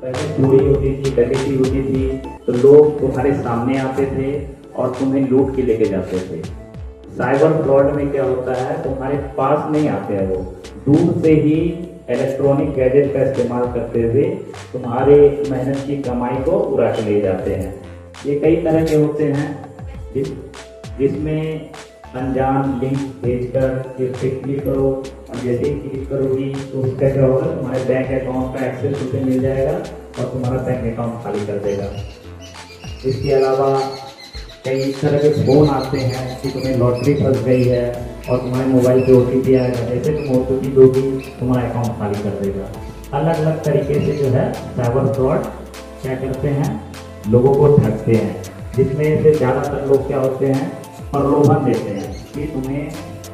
पहले चोरी होती थी, डकैती होती थी, तो लोग तुम्हारे सामने आते थे और तुम्हें लूट के लेके जाते थे। साइबर फ्रॉड में क्या होता है, तुम्हारे पास नहीं आते हैं, वो दूर से ही इलेक्ट्रॉनिक गैजेट का इस्तेमाल करते हुए तुम्हारे मेहनत की कमाई को उड़ा के ले जाते हैं। ये कई तरह के होते हैं जिसमें अनजान लिंक भेजकर इस पे क्लिक करो और जैसे ही क्लिक करोगी तो उसका क्या होगा, तुम्हारे बैंक अकाउंट का एक्सेस उसे मिल जाएगा और तुम्हारा बैंक अकाउंट खाली कर देगा। इसके अलावा कई तरह के फोन आते हैं कि तुम्हें लॉटरी फंस गई है और तुम्हारे मोबाइल पे OTP आएगा, जैसे तुम OTP दोगी तुम्हारा अकाउंट खाली कर देगा। अलग अलग तरीके से जो है साइबर फ्रॉड क्या करते हैं, लोगों को ठगते हैं, जिसमें से ज़्यादातर लोग क्या होते हैं, प्रलोभन देते हैं कि तुम्हें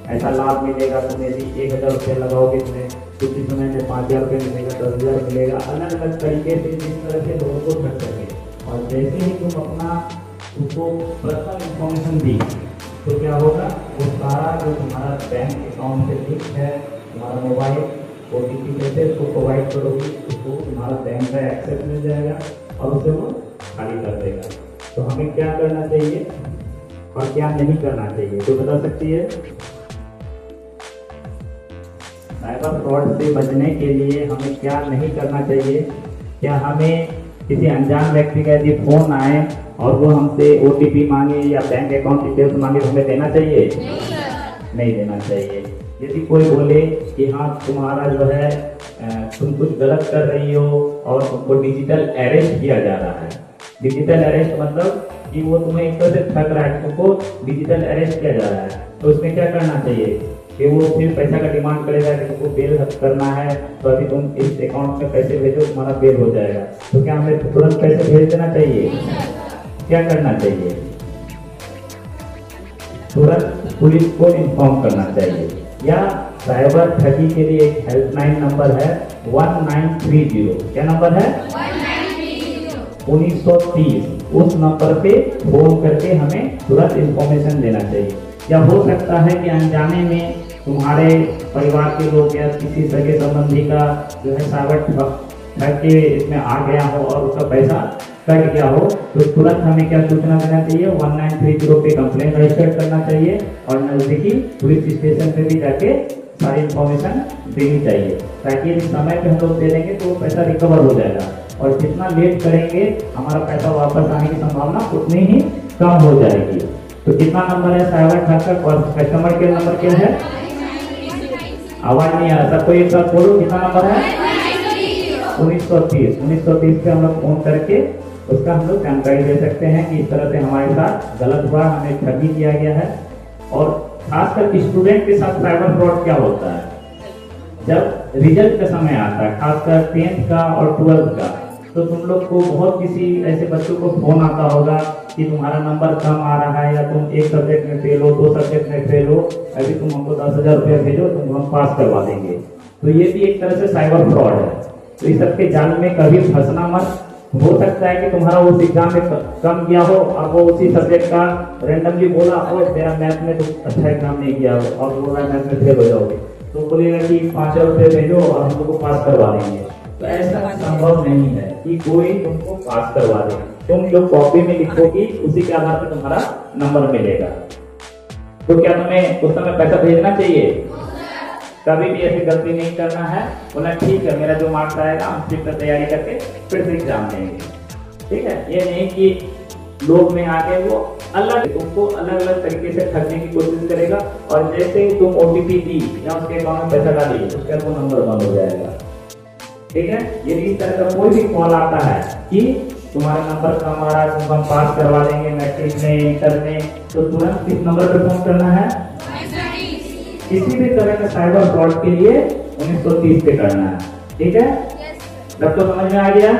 ऐसा लाभ मिलेगा, तुम्हें यदि 1000 रुपये लगाओगे तुम्हें कुछ ही समय में 5000 रुपये मिलेगा, 10,000 मिलेगा। अलग अलग तरीके से जिस तरह से लोगों को ठग सके। और जैसे ही तुम अपना उसको पर्सनल इंफॉर्मेशन दी तो क्या होगा, वो सारा जो तुम्हारा बैंक अकाउंट से लिंक है, तुम्हारा मोबाइल OTP कैसे उसको प्रोवाइड करोगी, उसको तुम्हारा बैंक का एक्सेस मिल जाएगा और उसे वो खाली कर देगा। तो हमें क्या करना चाहिए और क्या नहीं करना चाहिए, तो बता सकती है? साइबर फ्रॉड से बचने के लिए हमें क्या नहीं करना चाहिए? क्या हमें किसी अनजान व्यक्ति का यदि फोन आए और वो हमसे OTP मांगे या बैंक अकाउंट डिटेल्स मांगे तो हमें देना चाहिए? नहीं देना चाहिए। यदि कोई बोले कि हाँ तुम्हारा जो है तुम कुछ गलत कर रही हो और तुमको डिजिटल अरेस्ट किया जा रहा है। डिजिटल अरेस्ट मतलब कि वो तुम्हें एक तरह से ठग रहा है, तुमको डिजिटल अरेस्ट किया जा रहा है, तो उसमें क्या करना चाहिए कि वो फिर पैसा का डिमांड करेगा कि तुमको बेल करना है, तो अभी तुम इस अकाउंट में पैसे भेजो तुम्हारा बेल हो जाएगा। तो क्या हमें तुरंत पैसे भेज देना चाहिए? क्या करना चाहिए? तुरंत पुलिस को इन्फॉर्म करना चाहिए। या साइबर ठगी के लिए एक हेल्पलाइन नंबर है 1930। क्या नंबर है? 1930। उस नंबर पे फोन करके हमें तुरंत इंफॉर्मेशन देना चाहिए। या हो सकता है कि अनजाने में तुम्हारे परिवार के लोग या किसी सगे संबंधी का जो है साइबर ठग के इसमें आ गया हो और उसका पैसा कट गया हो, तो तुरंत हमें क्या सूचना देना चाहिए? 1930 पे कंप्लेंट रजिस्टर करना चाहिए और नजदीकी पुलिस स्टेशन पे भी जाके सारी इंफॉर्मेशन देनी चाहिए, ताकि समय पे हम लोग दे देंगे तो पैसा रिकवर हो जाएगा। और जितना लेट करेंगे हमारा पैसा वापस आने की संभावना उतनी ही कम हो जाएगी। तो कितना नंबर है साइबर ठग का? कस्टमर केयर नंबर क्या है? आवाज नहीं आ रहा, सबको एक साथ बोलो, कितना नंबर है? 1930। 1930 पे हम लोग फोन करके उसका हम लोग जानकारी दे सकते हैं कि इस तरह से हमारे साथ गलत हुआ, हमें ठगी किया गया है। और खासकर स्टूडेंट के साथ साइबर फ्रॉड क्या होता है, जब रिजल्ट का समय आता है, खासकर 10th का और 12th का, तो तुम लोग को बहुत किसी ऐसे बच्चों को फोन आता होगा कि तुम्हारा नंबर कम आ रहा है, या तुम एक सब्जेक्ट में फेल हो, 2 सब्जेक्ट में फेल हो, अभी तुम हमको 10,000 रुपया भेजो, तुम हम पास करवा देंगे। तो ये भी एक तरह से साइबर फ्रॉड है। तो इस सबके जाल में कभी फंसना मत। हो सकता है कि तुम्हारा उस एग्जाम में कम किया हो और वो उसी सब्जेक्ट का रैंडमली बोला और तेरा मैथ में तो अच्छा एग्जाम नहीं किया हो और बोला मैथ में फेल हो जाओगे, तो बोलेगा कि 5,000 रुपये भेजो और हम लोग को पास करवा देंगे। तो ऐसा संभव नहीं है कि कोई तुमको पास करवा दे। तुम जो कॉपी में लिखोगी उसी के आधार पर तुम्हारा नंबर मिलेगा। तो क्या तुम्हें उस समय पैसा भेजना चाहिए? कभी भी ऐसी गलती नहीं करना है। बोला ठीक है, मेरा जो मार्क्स आएगा हम फिर से तैयारी करके फिर से एग्जाम देंगे। ठीक है, ये नहीं कि लोग में आके वो तुमको अलग अलग तरीके से ठगने की कोशिश करेगा और जैसे ही तुम OTP दी या उसके अकाउंट में पैसा डाली उसका वो नंबर बंद हो जाएगा। ठीक है, यदि इस तरह का कोई भी कॉल आता है कि तुम्हारा नंबर कम आ रहा है, तुमको हम पास करवा देंगे मैट्रिक में, इंटर में, तो तुरंत किस नंबर पर फोन करना है? किसी भी तरह का साइबर फ्रॉड के लिए 1930 पे करना है। ठीक है, तब तो समझ में आ गया?